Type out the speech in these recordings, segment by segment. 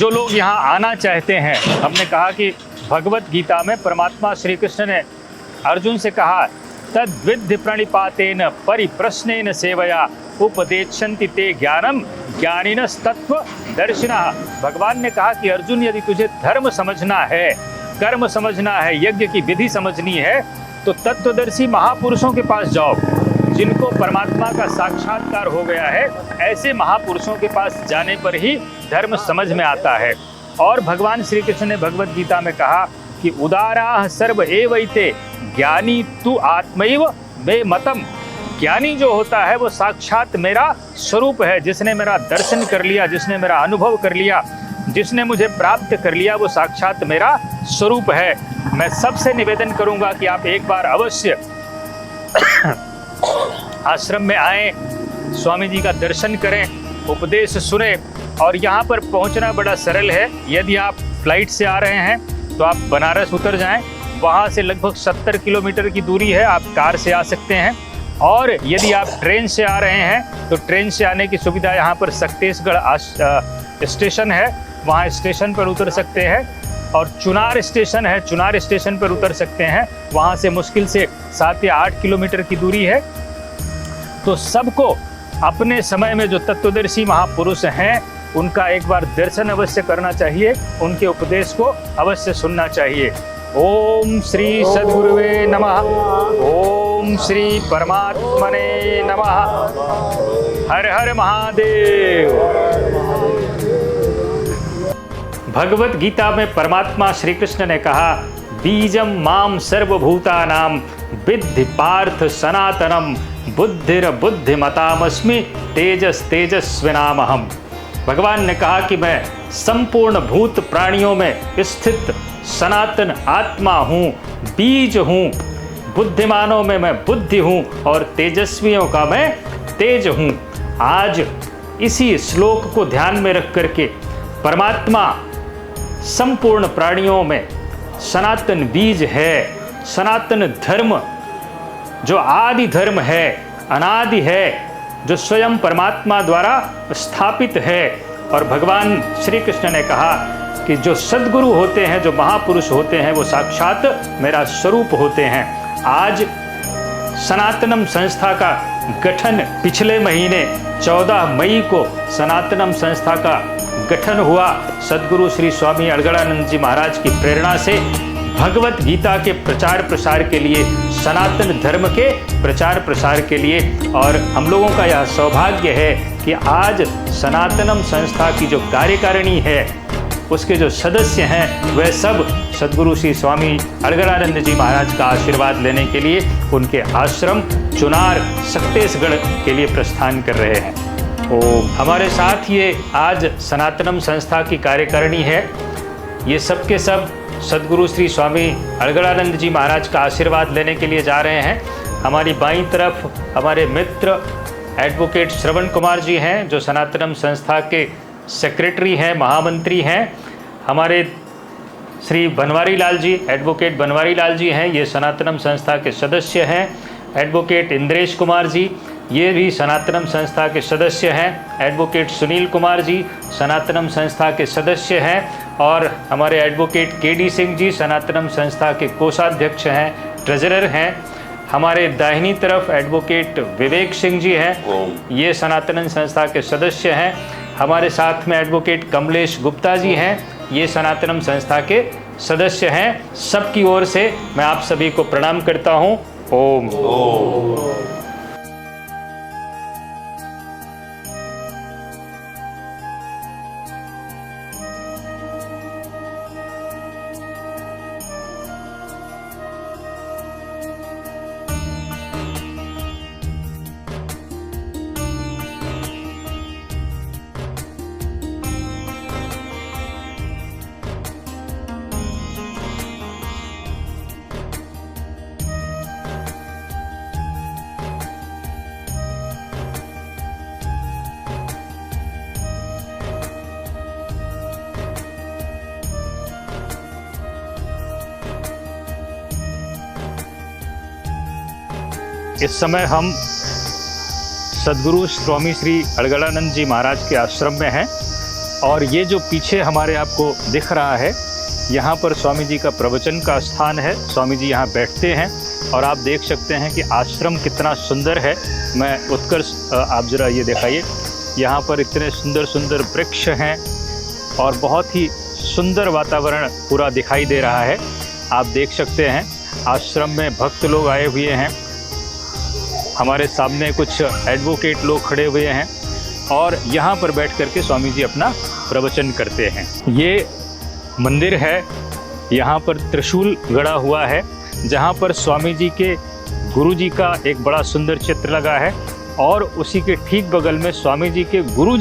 जो लोग यहाँ आना चाहते हैं, हमने कहा कि भगवत गीता में परमात्मा श्री कृष्ण ने अर्जुन से कहा, तद्विद्धि प्रणिपातेन परिप्रश्नेन सेवया उपदेक्षन्ति ते ज्ञानम ज्ञानिनस्तत्व दर्शिनः। भगवान ने कहा कि अर्जुन, यदि तुझे धर्म समझना है, कर्म समझना है, यज्ञ की विधि समझनी है, तो तत्वदर्शी महापुरुषों के पास जाओ, जिनको परमात्मा का साक्षात्कार हो गया है। ऐसे महापुरुषों के पास जाने पर ही धर्म समझ में आता है। और भगवान श्री कृष्ण ने भगवत गीता में कहा कि उदाराः सर्व एवैते ज्ञानी तु आत्मैव मे मतम। ज्ञानी जो होता है वो साक्षात मेरा स्वरूप है। जिसने मेरा दर्शन कर लिया, जिसने मेरा अनुभव कर लिया, जिसने मुझे प्राप्त कर लिया, वो साक्षात मेरा स्वरूप है। मैं सबसे निवेदन करूंगा कि आप एक बार अवश्य आश्रम में आएं, स्वामी जी का दर्शन करें, उपदेश सुने। और यहाँ पर पहुँचना बड़ा सरल है। यदि आप फ्लाइट से आ रहे हैं तो आप बनारस उतर जाएं, वहाँ से लगभग 70 किलोमीटर की दूरी है, आप कार से आ सकते हैं। और यदि आप ट्रेन से आ रहे हैं तो ट्रेन से आने की सुविधा यहाँ पर सक्तेशगढ़ स्टेशन है, वहाँ स्टेशन पर उतर सकते हैं। और चुनार स्टेशन है, चुनार स्टेशन पर उतर सकते हैं, वहाँ से मुश्किल से 7 या 8 किलोमीटर की दूरी है। तो सबको अपने समय में जो तत्वदर्शी महापुरुष हैं उनका एक बार दर्शन अवश्य करना चाहिए, उनके उपदेश को अवश्य सुनना चाहिए। ओम श्री सद्गुरुवे नमः। ओम श्री परमात्मने नमः। हर हर महादेव। भगवत गीता में परमात्मा श्री कृष्ण ने कहा, बीजम माम सर्वभूतानां विद्धि पार्थ सनातनम बुद्धिर बुद्धिमतामस्मि तेजस तेजस्विनामहम। भगवान ने कहा कि मैं संपूर्ण भूत प्राणियों में स्थित सनातन आत्मा हूँ, बीज हूँ, बुद्धिमानों में मैं बुद्धि हूँ और तेजस्वियों का मैं तेज हूँ। आज इसी श्लोक को ध्यान में रख करके परमात्मा संपूर्ण प्राणियों में सनातन बीज है, सनातन धर्म जो आदि धर्म है, अनादि है, जो स्वयं परमात्मा द्वारा स्थापित है। और भगवान श्री कृष्ण ने कहा कि जो सद्गुरु होते हैं, जो महापुरुष होते हैं, वो साक्षात मेरा स्वरूप होते हैं। आज सनातनम संस्था का गठन पिछले महीने 14 मई को सनातनम संस्था का गठन हुआ। सद्गुरु श्री स्वामी अलगड़ानंद जी महाराज की प्रेरणा से भगवत गीता के प्रचार प्रसार के लिए, सनातन धर्म के प्रचार प्रसार के लिए। और हम लोगों का यह सौभाग्य है कि आज सनातनम संस्था की जो कार्यकारिणी है, उसके जो सदस्य हैं, वह सब सद्गुरु श्री स्वामी अलगड़ानंद जी महाराज का आशीर्वाद लेने के लिए उनके आश्रम चुनार सक्तेशगढ़ के लिए प्रस्थान कर रहे हैं। हमारे साथ ये आज सनातनम संस्था की कार्यकारिणी है। ये सब के सब सद्गुरु श्री स्वामी अलगड़ानंद जी महाराज का आशीर्वाद लेने के लिए जा रहे हैं। हमारी बाईं तरफ हमारे मित्र एडवोकेट श्रवण कुमार जी हैं, जो सनातनम संस्था के सेक्रेटरी हैं, महामंत्री हैं। हमारे श्री बनवारी लाल जी, एडवोकेट बनवारी लाल जी हैं, ये सनातनम संस्था के सदस्य हैं। एडवोकेट इंद्रेश कुमार जी, ये भी सनातनम संस्था के सदस्य हैं। एडवोकेट सुनील कुमार जी सनातनम संस्था के सदस्य हैं। और हमारे एडवोकेट केडी सिंह जी सनातनम संस्था के कोषाध्यक्ष हैं, ट्रेजरर हैं। हमारे दाहिनी तरफ एडवोकेट विवेक सिंह जी हैं, ये सनातन संस्था के सदस्य हैं। हमारे साथ में एडवोकेट कमलेश गुप्ता जी हैं, ये सनातनम संस्था के सदस्य हैं। सबकी ओर से मैं आप सभी को प्रणाम करता हूँ। ओम। इस समय हम सद्गुरु स्वामी श्री अलगड़ानंद जी महाराज के आश्रम में हैं और ये जो पीछे हमारे आपको दिख रहा है, यहाँ पर स्वामी जी का प्रवचन का स्थान है। स्वामी जी यहाँ बैठते हैं और आप देख सकते हैं कि आश्रम कितना सुंदर है। मैं उत्कर्ष आप ज़रा ये दिखाइए, यहाँ पर इतने सुंदर सुंदर वृक्ष हैं और बहुत ही सुंदर वातावरण पूरा दिखाई दे रहा है। आप देख सकते हैं आश्रम में भक्त लोग आए हुए हैं, हमारे सामने कुछ एडवोकेट लोग खड़े हुए हैं और यहाँ पर बैठ कर के स्वामी जी अपना प्रवचन करते हैं। ये मंदिर है, यहाँ पर त्रिशूल गड़ा हुआ है, जहाँ पर स्वामी जी के गुरु जी का एक बड़ा सुंदर चित्र लगा है और उसी के ठीक बगल में स्वामी जी के गुरु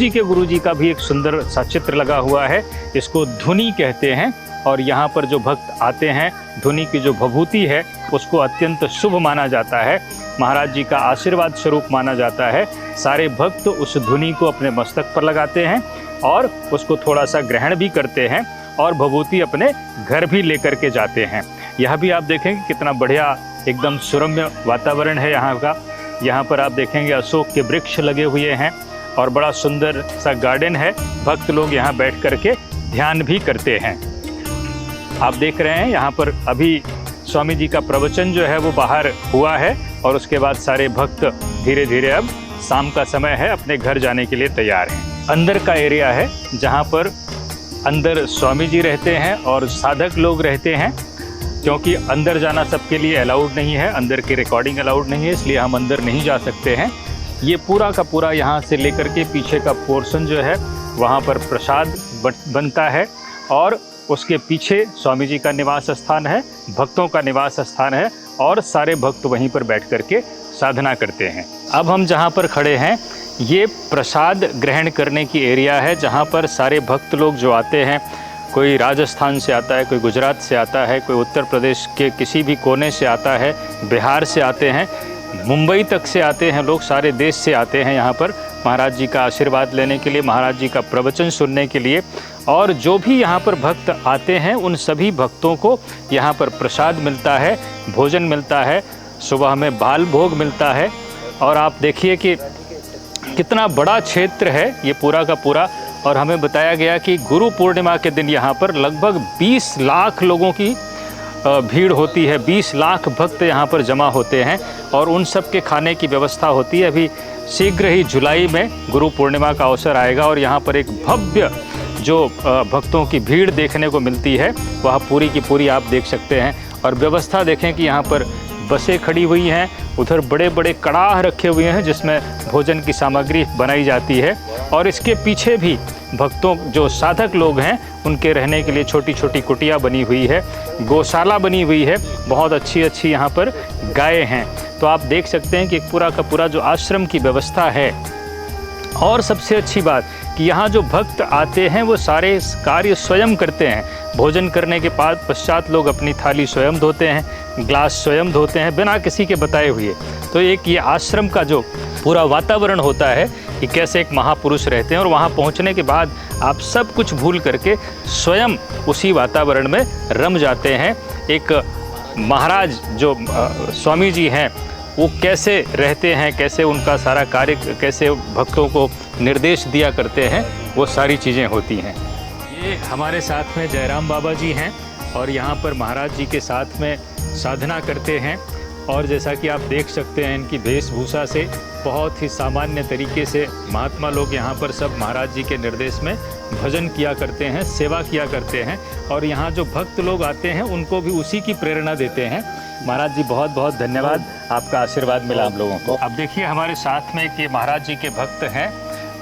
जी का भी एक सुंदर सा चित्र लगा हुआ है। इसको धुनी कहते हैं और यहाँ पर जो भक्त आते हैं, धुनी की जो विभूति है उसको अत्यंत शुभ माना जाता है, महाराज जी का आशीर्वाद स्वरूप माना जाता है। सारे भक्त उस धुनी को अपने मस्तक पर लगाते हैं और उसको थोड़ा सा ग्रहण भी करते हैं और विभूति अपने घर भी लेकर के जाते हैं। यह भी आप देखेंगे कितना बढ़िया एकदम सुरम्य वातावरण है यहाँ का। यहाँ पर आप देखेंगे अशोक के वृक्ष लगे हुए हैं और बड़ा सुंदर सा गार्डन है। भक्त लोग यहाँ बैठ कर के ध्यान भी करते हैं। आप देख रहे हैं यहाँ पर अभी स्वामी जी का प्रवचन जो है वो बाहर हुआ है और उसके बाद सारे भक्त धीरे धीरे अब शाम का समय है, अपने घर जाने के लिए तैयार हैं। अंदर का एरिया है जहाँ पर अंदर स्वामी जी रहते हैं और साधक लोग रहते हैं, क्योंकि अंदर जाना सबके लिए अलाउड नहीं है, अंदर की रिकॉर्डिंग अलाउड नहीं है, इसलिए हम अंदर नहीं जा सकते हैं। ये पूरा का पूरा यहाँ से लेकर के पीछे का पोर्शन जो है वहाँ पर प्रसाद बनता है और उसके पीछे स्वामी जी का निवास स्थान है, भक्तों का निवास स्थान है और सारे भक्त वहीं पर बैठ कर के साधना करते हैं। अब हम जहाँ पर खड़े हैं ये प्रसाद ग्रहण करने की एरिया है, जहाँ पर सारे भक्त लोग जो आते हैं, कोई राजस्थान से आता है, कोई गुजरात से आता है, कोई उत्तर प्रदेश के किसी भी कोने से आता है, बिहार से आते हैं, मुंबई तक से आते हैं लोग, सारे देश से आते हैं यहाँ पर महाराज जी का आशीर्वाद लेने के लिए, महाराज जी का प्रवचन सुनने के लिए। और जो भी यहाँ पर भक्त आते हैं उन सभी भक्तों को यहाँ पर प्रसाद मिलता है, भोजन मिलता है, सुबह में बाल भोग मिलता है। और आप देखिए कि कितना बड़ा क्षेत्र है ये पूरा का पूरा। और हमें बताया गया कि गुरु पूर्णिमा के दिन यहाँ पर लगभग 20 लाख लोगों की भीड़ होती है, 20 लाख भक्त यहाँ पर जमा होते हैं और उन सब के खाने की व्यवस्था होती है। अभी शीघ्र ही जुलाई में गुरु पूर्णिमा का अवसर आएगा और यहाँ पर एक भव्य जो भक्तों की भीड़ देखने को मिलती है वह पूरी की पूरी आप देख सकते हैं। और व्यवस्था देखें कि यहाँ पर बसें खड़ी हुई हैं, उधर बड़े बड़े कड़ाह रखे हुए हैं जिसमें भोजन की सामग्री बनाई जाती है और इसके पीछे भी भक्तों जो साधक लोग हैं उनके रहने के लिए छोटी छोटी कुटिया बनी हुई है, गौशाला बनी हुई है, बहुत अच्छी अच्छी यहाँ पर गायें हैं। तो आप देख सकते हैं कि पूरा का पूरा जो आश्रम की व्यवस्था है। और सबसे अच्छी बात कि यहाँ जो भक्त आते हैं वो सारे कार्य स्वयं करते हैं। भोजन करने के बाद पश्चात लोग अपनी थाली स्वयं धोते हैं, ग्लास स्वयं धोते हैं बिना किसी के बताए हुए। तो एक ये आश्रम का जो पूरा वातावरण होता है कि कैसे एक महापुरुष रहते हैं और वहाँ पहुँचने के बाद आप सब कुछ भूल करके स्वयं उसी वातावरण में रम जाते हैं। एक महाराज जो स्वामी जी हैं वो कैसे रहते हैं, कैसे उनका सारा कार्य, कैसे भक्तों को निर्देश दिया करते हैं, वो सारी चीज़ें होती हैं। ये हमारे साथ में जयराम बाबा जी हैं और यहाँ पर महाराज जी के साथ में साधना करते हैं। और जैसा कि आप देख सकते हैं इनकी वेशभूषा से बहुत ही सामान्य तरीके से महात्मा लोग यहाँ पर सब महाराज जी के निर्देश में भजन किया करते हैं, सेवा किया करते हैं और यहाँ जो भक्त लोग आते हैं उनको भी उसी की प्रेरणा देते हैं। महाराज जी बहुत बहुत धन्यवाद, आपका आशीर्वाद मिला हम लोगों को। अब देखिए हमारे साथ में कि महाराज जी के भक्त हैं,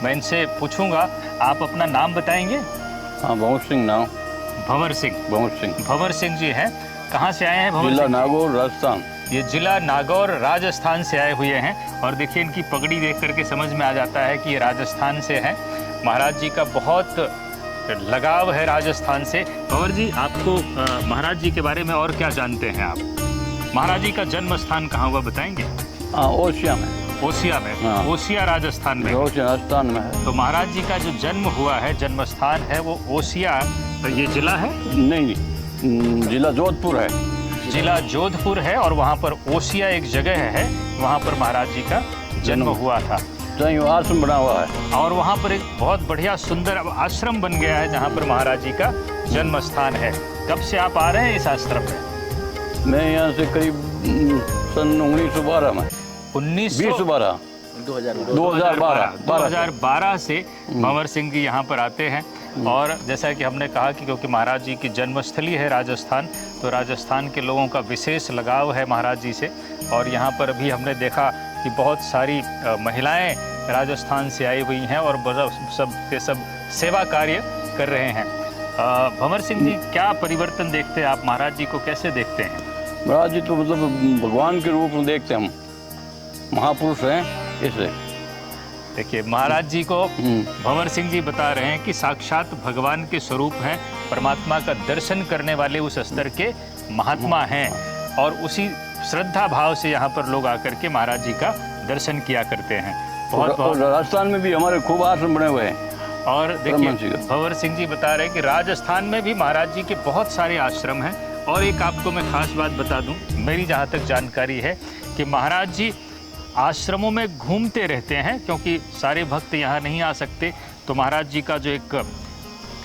मैं इनसे पूछूंगा, आप अपना नाम बताएंगे? हाँ, भंवर सिंह नाम। भंवर सिंह। भंवर सिंह जी हैं, कहाँ से आए हैं? भंवर जिला नागौर, राजस्थान। ये जिला नागौर राजस्थान से आए हुए हैं और देखिए इनकी पगड़ी देख करके समझ में आ जाता है कि ये राजस्थान से हैं। महाराज जी का बहुत लगाव है राजस्थान से। भंवर जी, आपको महाराज जी के बारे में और क्या जानते हैं आप? महाराज जी का जन्म स्थान कहाँ हुआ बताएंगे? ओसिया में। ओसिया में? हाँ। ओसिया राजस्थान में? ओसिया राजस्थान में है। तो महाराज जी का जो जन्म हुआ है, जन्म स्थान है वो ओसिया, तो ये जिला है? नहीं, जिला जोधपुर है। जिला जोधपुर है और वहाँ पर ओसिया एक जगह है, वहाँ पर महाराज जी का जन्म हुआ था। संयोग आश्रम बना हुआ है। और वहाँ पर एक बहुत बढ़िया सुंदर आश्रम बन गया है जहाँ पर महाराज जी का जन्म स्थान है। कब से आप आ रहे हैं इस आश्रम में? मैं यहाँ से करीब सन 1912 में 2012 2012 से भंवर सिंह जी यहाँ पर आते हैं। और जैसा कि हमने कहा कि क्योंकि महाराज जी की जन्मस्थली है राजस्थान, तो राजस्थान के लोगों का विशेष लगाव है महाराज जी से। और यहाँ पर भी हमने देखा कि बहुत सारी महिलाएं राजस्थान से आई हुई हैं और सब के सब सेवा कार्य कर रहे हैं। भंवर सिंह जी, क्या परिवर्तन देखते हैं आप? महाराज जी को कैसे देखते हैं? महाराज जी तो मतलब भगवान के रूप में देखते हम, महापुरुष हैं इसलिए। देखिए, महाराज जी को भंवर सिंह जी बता रहे हैं कि साक्षात भगवान के स्वरूप हैं, परमात्मा का दर्शन करने वाले उस स्तर के महात्मा हैं। और उसी श्रद्धा भाव से यहाँ पर लोग आकर के महाराज जी का दर्शन किया करते हैं। बहुत राजस्थान में भी हमारे खूब आश्रम बने हुए हैं। और देखिए, भंवर सिंह जी बता रहे हैं कि राजस्थान में भी महाराज जी के बहुत सारे आश्रम हैं। और एक आपको मैं खास बात बता दूं, मेरी जहाँ तक जानकारी है कि महाराज जी आश्रमों में घूमते रहते हैं, क्योंकि सारे भक्त यहाँ नहीं आ सकते। तो महाराज जी का जो एक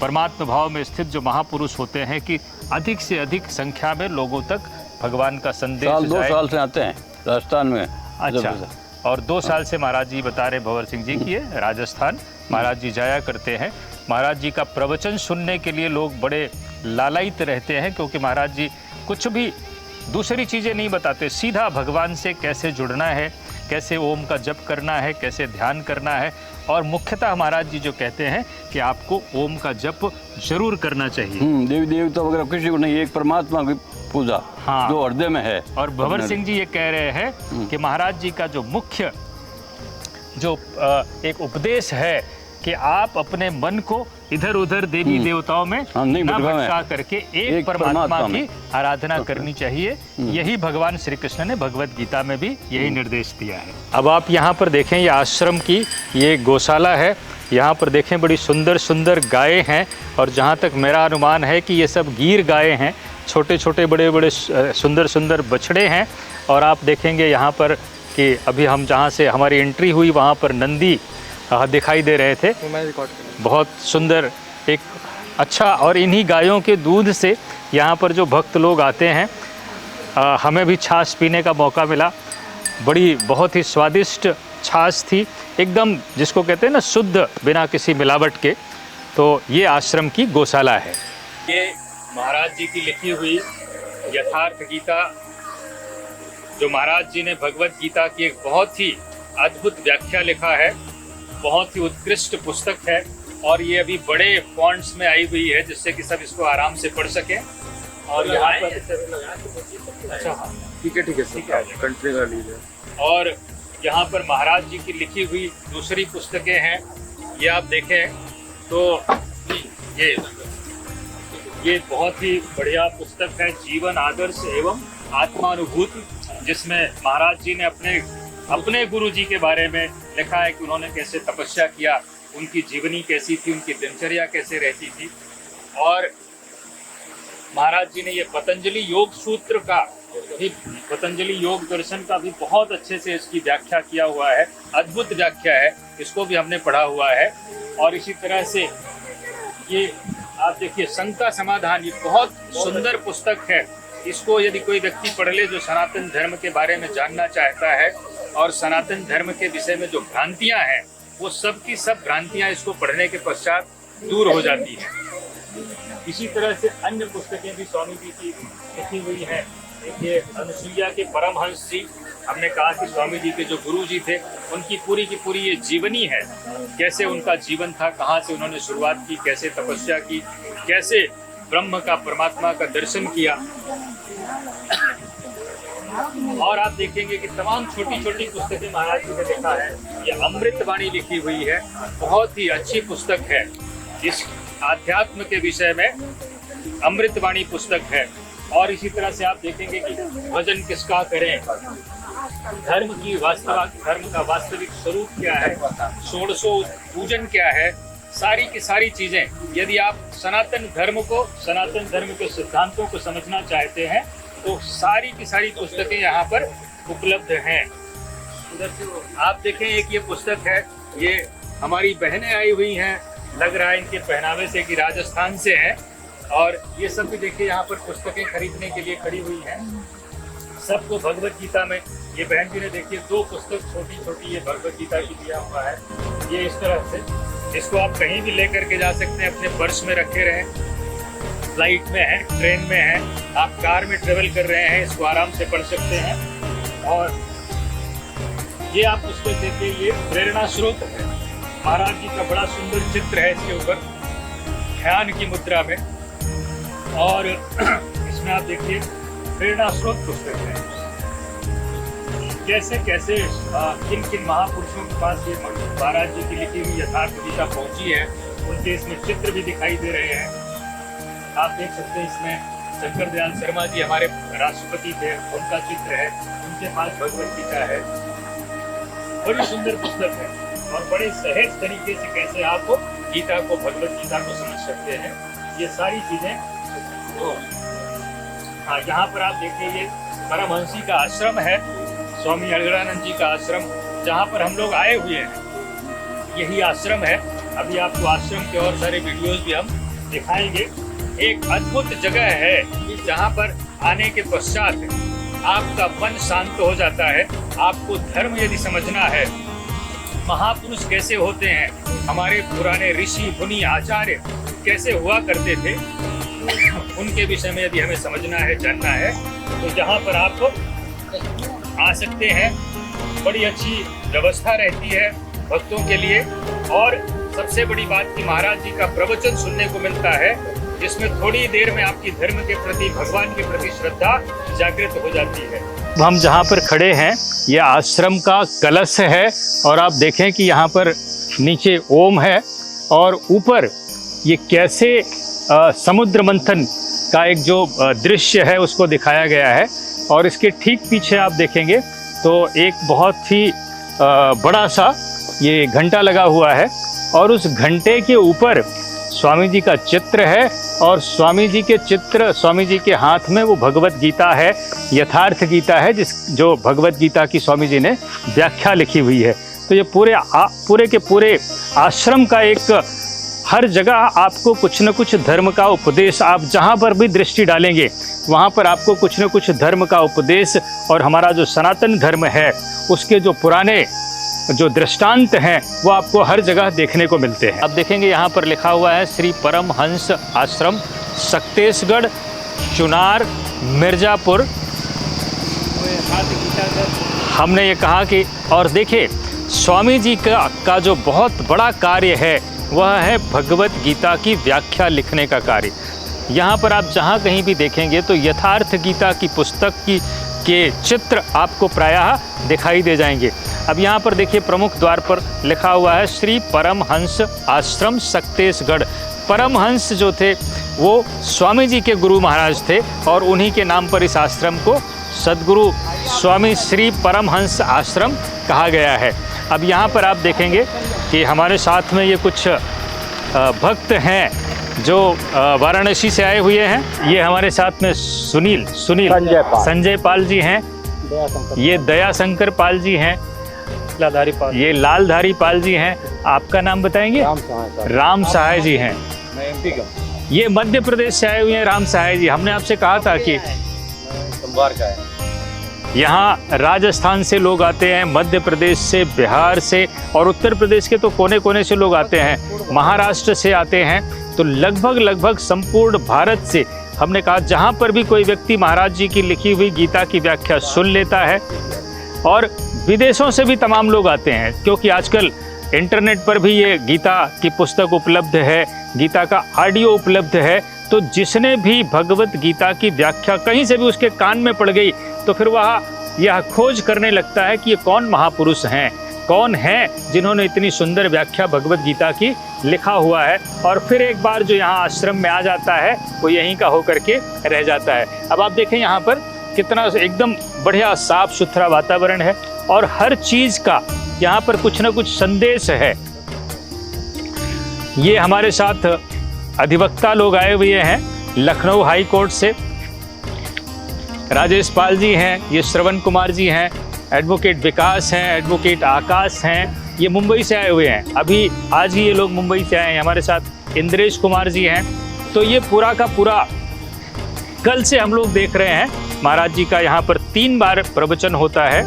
परमात्मा भाव में स्थित जो महापुरुष होते हैं कि अधिक से अधिक संख्या में लोगों तक भगवान का संदेश जाए। 2 साल से आते हैं राजस्थान में। अच्छा, और 2 साल से महाराज जी बता रहे भंवर सिंह जी कि ये राजस्थान महाराज जी जाया करते हैं। महाराज जी का प्रवचन सुनने के लिए लोग बड़े लालायित रहते हैं, क्योंकि महाराज जी कुछ भी दूसरी चीज़ें नहीं बताते, सीधा भगवान से कैसे जुड़ना है, कैसे ओम का जप करना है, कैसे ध्यान करना है। और मुख्यतः महाराज जी जो कहते हैं कि आपको ओम का जप जरूर करना चाहिए। देवी देवता वगैरह किसी को नहीं, एक परमात्मा की पूजा, हाँ, जो हृदय में है। और भंवर सिंह जी ये कह रहे हैं कि महाराज जी का जो मुख्य जो एक उपदेश है कि आप अपने मन को इधर उधर देवी देवताओं में न भटका करके एक परमात्मा की आराधना करनी चाहिए। यही भगवान श्री कृष्ण ने भगवत गीता में भी यही निर्देश दिया है। अब आप यहाँ पर देखें, ये आश्रम की ये गौशाला है। यहाँ पर देखें, बड़ी सुंदर सुंदर गायें हैं। और जहाँ तक मेरा अनुमान है कि ये सब गीर गायें हैं, छोटे छोटे बड़े बड़े सुंदर सुंदर बछड़े हैं। और आप देखेंगे यहाँ पर कि अभी हम जहाँ से हमारी एंट्री हुई वहाँ पर नंदी दिखाई दे रहे थे, बहुत सुंदर एक अच्छा। और इन्हीं गायों के दूध से यहाँ पर जो भक्त लोग आते हैं, हमें भी छाछ पीने का मौका मिला। बड़ी बहुत ही स्वादिष्ट छाछ थी, एकदम जिसको कहते हैं ना शुद्ध, बिना किसी मिलावट के। तो ये आश्रम की गौशाला है। ये महाराज जी की लिखी हुई यथार्थ गीता, जो महाराज जी ने भगवत गीता की एक बहुत ही अद्भुत व्याख्या लिखा है, बहुत ही उत्कृष्ट पुस्तक है। और ये अभी बड़े फॉन्ट्स में आई हुई है, जिससे कि सब इसको आराम से पढ़ सकें। और यहाँ पर अच्छा, हाँ, ठीक है कंट्री का लीजिए। और यहाँ पर महाराज जी की लिखी हुई दूसरी पुस्तकें हैं, ये आप देखें तो ये बहुत ही बढ़िया पुस्तक है, जीवन आदर्श एवं आत्मानुभूति, जिसमें महाराज जी ने अपने गुरु जी के बारे में लिखा है कि उन्होंने कैसे तपस्या किया, उनकी जीवनी कैसी थी, उनकी दिनचर्या कैसे रहती थी। और महाराज जी ने ये पतंजलि योग सूत्र का भी, पतंजलि योग दर्शन का भी बहुत अच्छे से इसकी व्याख्या किया हुआ है, अद्भुत व्याख्या है, इसको भी हमने पढ़ा हुआ है। और इसी तरह से ये आप देखिए शंका समाधान, ये बहुत सुंदर पुस्तक है। इसको यदि कोई व्यक्ति पढ़ ले जो सनातन धर्म के बारे में जानना चाहता है और सनातन धर्म के विषय में जो भ्रांतियां हैं, वो सब की सब भ्रांतियां इसको पढ़ने के पश्चात दूर हो जाती हैं। इसी तरह से अन्य पुस्तकें भी स्वामी जी की लिखी हुई हैं। देखिए, अनुसुईया के परमहंस जी, हमने कहा कि स्वामी जी के जो गुरु जी थे, उनकी पूरी की पूरी ये जीवनी है, कैसे उनका जीवन था, कहाँ से उन्होंने शुरुआत की, कैसे तपस्या की, कैसे ब्रह्म का, परमात्मा का दर्शन किया। और आप देखेंगे कि तमाम छोटी छोटी पुस्तकें महाराज जी ने लिखा है। ये अमृतवाणी लिखी हुई है, बहुत ही अच्छी पुस्तक है। इस आध्यात्म के विषय में अमृतवाणी पुस्तक है। और इसी तरह से आप देखेंगे कि भजन किसका करें, धर्म का वास्तविक स्वरूप क्या है, षोडशो पूजन क्या है, सारी की सारी चीजें, यदि आप सनातन धर्म के सिद्धांतों को समझना चाहते हैं तो सारी की सारी पुस्तकें यहाँ पर उपलब्ध हैं। उधर से आप देखें, एक ये पुस्तक है, ये हमारी बहनें आई हुई हैं, लग रहा है इनके पहनावे से कि राजस्थान से हैं। और ये सब भी देखिए यहाँ पर पुस्तकें खरीदने के लिए खड़ी हुई हैं। सबको भगवत गीता में, ये बहन जी ने देखिए 2 पुस्तक छोटी छोटी ये भगवत गीता की दिया हुआ है। ये इस तरह से, इसको आप कहीं भी लेकर के जा सकते हैं, अपने पर्स में रखे रहें, फ्लाइट में है, ट्रेन में है, आप कार में ट्रेवल कर रहे हैं, इसको आराम से पढ़ सकते हैं। और ये आप पुस्तक देखिए, ये प्रेरणा स्रोत है, महाराज जी का बड़ा सुंदर चित्र है इसके ऊपर, ध्यान की मुद्रा में। और इसमें आप देखिए प्रेरणा स्रोत पुस्तक है, कैसे कैसे किन किन महापुरुषों के पास ये महाराज जी की लिखी हुई यथार्थ गीता पहुंची है, उनके इसमें चित्र भी दिखाई दे रहे हैं। आप देख सकते हैं इसमें शंकर दयाल शर्मा जी हमारे राष्ट्रपति थे, उनका चित्र है, उनके पास भगवत गीता है। बड़ी सुंदर पुस्तक है और बड़े सहज तरीके से कैसे आप गीता को, भगवत गीता को समझ सकते हैं, ये सारी चीजें। हाँ, यहाँ पर आप देखिए ये परमहंसी का आश्रम है, स्वामी अलगड़ानंद जी का आश्रम, जहाँ पर हम लोग आए हुए हैं, यही आश्रम है। अभी आपको आश्रम के और सारे वीडियोस भी हम दिखाएंगे। एक अद्भुत जगह है कि जहाँ पर आने के पश्चात आपका मन शांत हो जाता है। आपको धर्म यदि समझना है, महापुरुष कैसे होते हैं, हमारे पुराने ऋषि मुनि आचार्य कैसे हुआ करते थे, उनके विषय में यदि हमें समझना है, जानना है, तो यहाँ पर आप आ सकते हैं। बड़ी अच्छी व्यवस्था रहती है भक्तों के लिए। और सबसे बड़ी बात कि महाराज जी का प्रवचन सुनने को मिलता है, जिसमें थोड़ी देर में आपकी धर्म के प्रति, भगवान के प्रति श्रद्धा जागृत हो जाती है। हम जहाँ पर खड़े हैं, ये आश्रम का कलश है और आप देखें कि यहाँ पर नीचे ओम है और ऊपर ये कैसे समुद्र मंथन का एक जो दृश्य है उसको दिखाया गया है। और इसके ठीक पीछे आप देखेंगे तो एक बहुत ही बड़ा सा ये घंटा लगा हुआ है और उस घंटे के ऊपर स्वामी जी का चित्र है और स्वामी जी के चित्र, स्वामी जी के हाथ में वो भगवत गीता है, यथार्थ गीता है, जो भगवत गीता की स्वामी जी ने व्याख्या लिखी हुई है। तो ये पूरे के पूरे आश्रम का एक, हर जगह आपको कुछ न कुछ धर्म का उपदेश, आप जहाँ पर भी दृष्टि डालेंगे वहाँ पर आपको कुछ न कुछ धर्म का उपदेश और हमारा जो सनातन धर्म है उसके जो पुराने जो दृष्टांत हैं वो आपको हर जगह देखने को मिलते हैं। अब देखेंगे यहाँ पर लिखा हुआ है श्री परमहंस आश्रम, सक्तेशगढ़, चुनार, मिर्ज़ापुर। हमने ये कहा कि, और देखिए स्वामी जी का जो बहुत बड़ा कार्य है वह है भगवत गीता की व्याख्या लिखने का कार्य। यहाँ पर आप जहाँ कहीं भी देखेंगे तो यथार्थ गीता की पुस्तक के चित्र आपको प्रायः दिखाई दे जाएंगे। अब यहाँ पर देखिए प्रमुख द्वार पर लिखा हुआ है श्री परमहंस आश्रम सक्तेशगढ़। परमहंस जो थे वो स्वामी जी के गुरु महाराज थे और उन्हीं के नाम पर इस आश्रम को सद्गुरु स्वामी श्री परमहंस आश्रम कहा गया है। अब यहाँ पर आप देखेंगे कि हमारे साथ में ये कुछ भक्त हैं जो वाराणसी से आए हुए हैं। ये हमारे साथ में सुनील संजय पाल जी हैं, ये दया शंकर पाल जी हैं, ये लालधारी पाल जी हैं। आपका नाम बताएंगे? राम सहाय जी हैं। ये मध्य प्रदेश से आए हुए हैं राम सहाय जी। हमने आपसे कहा था कि यहाँ राजस्थान से लोग आते हैं, मध्य प्रदेश से, बिहार से और उत्तर प्रदेश के तो कोने कोने से लोग आते हैं, महाराष्ट्र से आते हैं। तो लगभग संपूर्ण भारत से हमने कहा जहाँ पर भी कोई व्यक्ति महाराज जी की लिखी हुई गीता की व्याख्या सुन लेता है, और विदेशों से भी तमाम लोग आते हैं क्योंकि आजकल इंटरनेट पर भी ये गीता की पुस्तक उपलब्ध है, गीता का ऑडियो उपलब्ध है। तो जिसने भी भगवत गीता की व्याख्या कहीं से भी उसके कान में पड़ गई तो फिर वह यह खोज करने लगता है कि ये कौन महापुरुष हैं, कौन हैं जिन्होंने इतनी सुंदर व्याख्या भगवत गीता की लिखा हुआ है। और फिर एक बार जो यहाँ आश्रम में आ जाता है वो यहीं का होकर के रह जाता है। अब आप देखें यहाँ पर कितना एकदम बढ़िया साफ सुथरा वातावरण है और हर चीज़ का यहाँ पर कुछ न कुछ संदेश है। ये हमारे साथ अधिवक्ता लोग आए हुए हैं लखनऊ हाई कोर्ट से, राजेश पाल जी हैं, ये श्रवण कुमार जी हैं, एडवोकेट विकास हैं, एडवोकेट आकाश हैं, ये मुंबई से आए हुए हैं। अभी आज ही ये लोग मुंबई से आए हैं। हमारे साथ इंद्रेश कुमार जी हैं। तो ये पूरा का पूरा कल से हम लोग देख रहे हैं महाराज जी का यहाँ पर 3 बार प्रवचन होता है,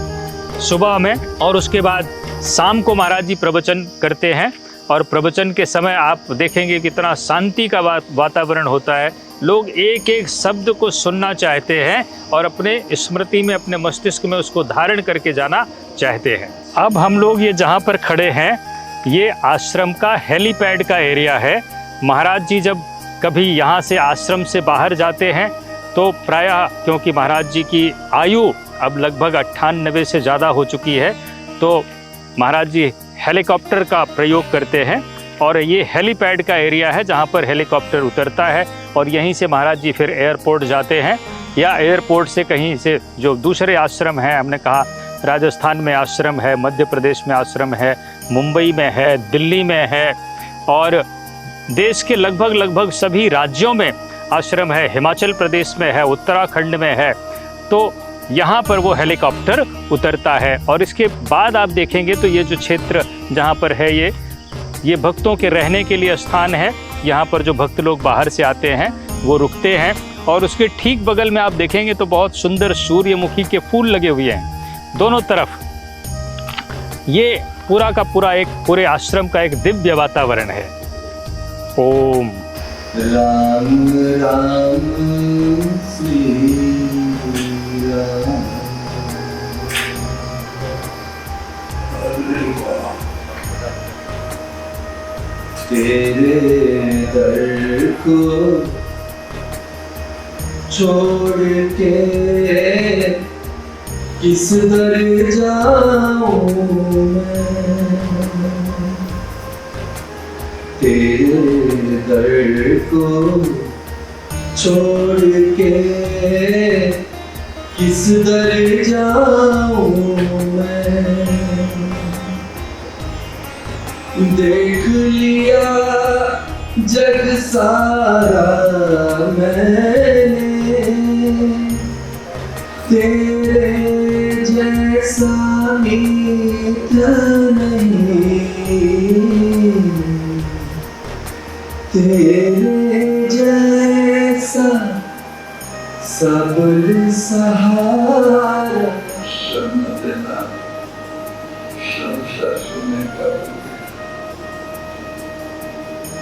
सुबह में और उसके बाद शाम को महाराज जी प्रवचन करते हैं। और प्रवचन के समय आप देखेंगे कितना शांति का वातावरण होता है। लोग एक एक शब्द को सुनना चाहते हैं और अपने स्मृति में, अपने मस्तिष्क में उसको धारण करके जाना चाहते हैं। अब हम लोग ये जहाँ पर खड़े हैं, ये आश्रम का हेलीपैड का एरिया है। महाराज जी जब कभी यहाँ से आश्रम से बाहर जाते हैं तो प्रायः, क्योंकि महाराज जी की आयु अब लगभग 98 से ज़्यादा हो चुकी है, तो महाराज जी हेलीकॉप्टर का प्रयोग करते हैं। और ये हेलीपैड का एरिया है जहाँ पर हेलीकॉप्टर उतरता है और यहीं से महाराज जी फिर एयरपोर्ट जाते हैं, या एयरपोर्ट से कहीं से जो दूसरे आश्रम हैं, हमने कहा राजस्थान में आश्रम है, मध्य प्रदेश में आश्रम है, मुंबई में है, दिल्ली में है और देश के लगभग सभी राज्यों में आश्रम है, हिमाचल प्रदेश में है, उत्तराखंड में है। तो यहाँ पर वो हेलीकॉप्टर उतरता है। और इसके बाद आप देखेंगे तो ये जो क्षेत्र जहाँ पर है, ये भक्तों के रहने के लिए स्थान है। यहाँ पर जो भक्त लोग बाहर से आते हैं वो रुकते हैं। और उसके ठीक बगल में आप देखेंगे तो बहुत सुंदर सूर्यमुखी के फूल लगे हुए हैं दोनों तरफ। ये पूरा का पूरा एक पूरे आश्रम का एक दिव्य वातावरण है। ओम राम राम श्री राम। तेरे दर को छोड़ के किस दर जाऊं मैं, तेरे दर को छोड़ के किस दर जाऊं मैं। देख लिया जग सारा मैंने, तेरे जैसा मीत नहीं, तेरे जैसा सबल सहारा। शब्द देना शब्द सुनने का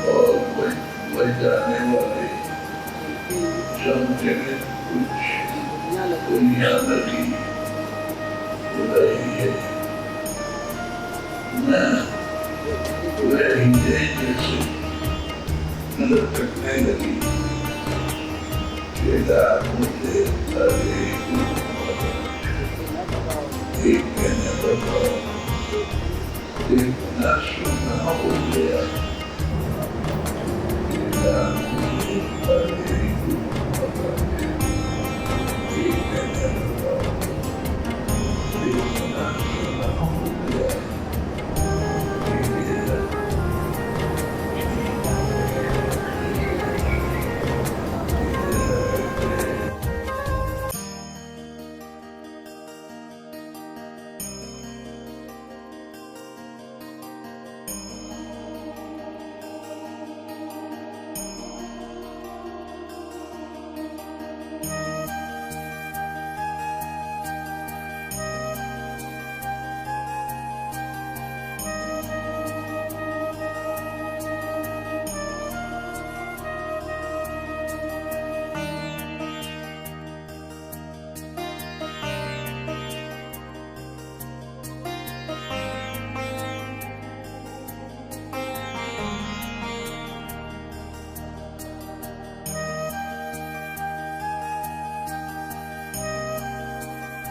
और कोई जाने वाले समझे कुछ दुनिया लगी वही है ना, वही है जैसे लटकने लगी केदा मुझे अरे एक कहने लगा एक ना सुना हो गया।